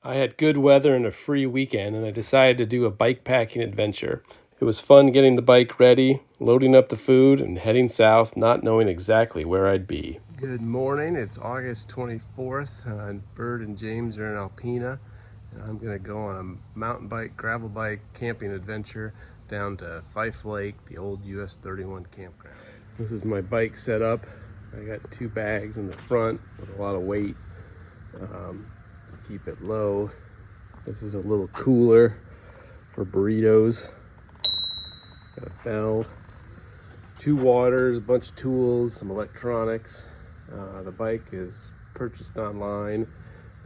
I had good weather and a free weekend, and I decided to do a bike packing adventure. It was fun getting the bike ready, loading up the food, and heading south, not knowing exactly where I'd be. Good morning. It's August 24th, and Bird and James are in Alpena, and I'm going to go on a mountain bike, gravel bike camping adventure down to Fife Lake, the old US 31 campground. This is my bike set up. I got 2 bags in the front with a lot of weight. Keep it low. This is a little cooler for burritos. Got a bell, 2 waters, a bunch of tools, some electronics. The bike is purchased online.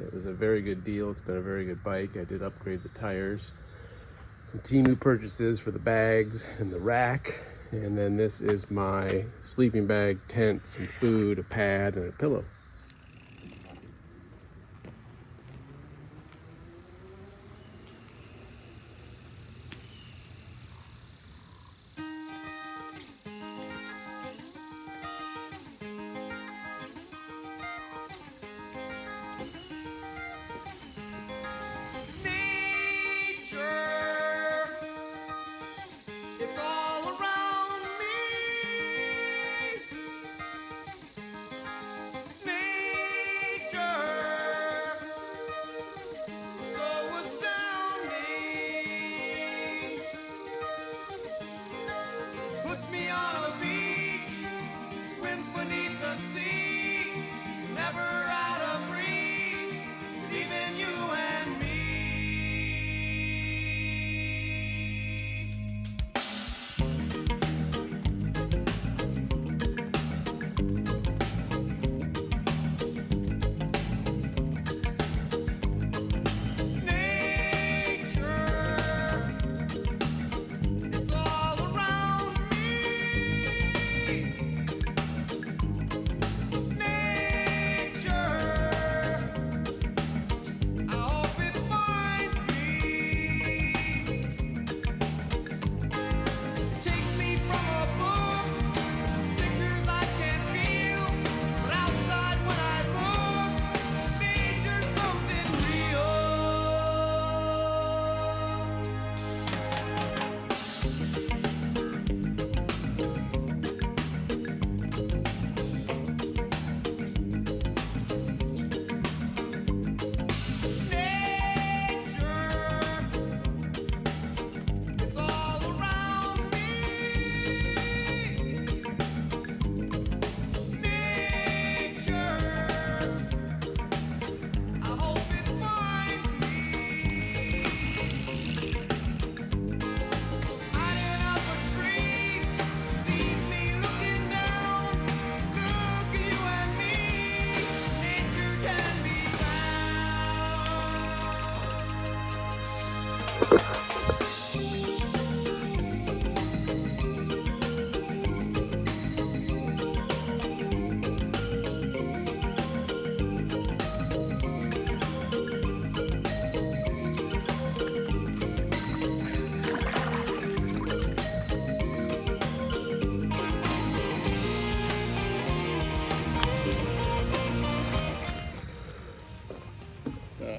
It was a very good deal. It's been a very good bike. I did upgrade the tires. Some Temu purchases for the bags and the rack. And then this is my sleeping bag, tent, some food, a pad, and a pillow. Puts me on a beach, swims beneath the sea. It's never out of reach. It's even you and me.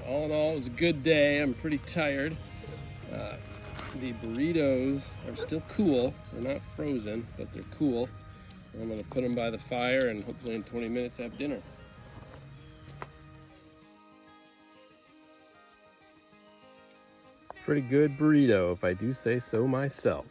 All in all, it was a good day. I'm pretty tired. The burritos are still cool. They're not frozen, but they're cool. I'm gonna put them by the fire and hopefully in 20 minutes have dinner. Pretty good burrito, if I do say so myself.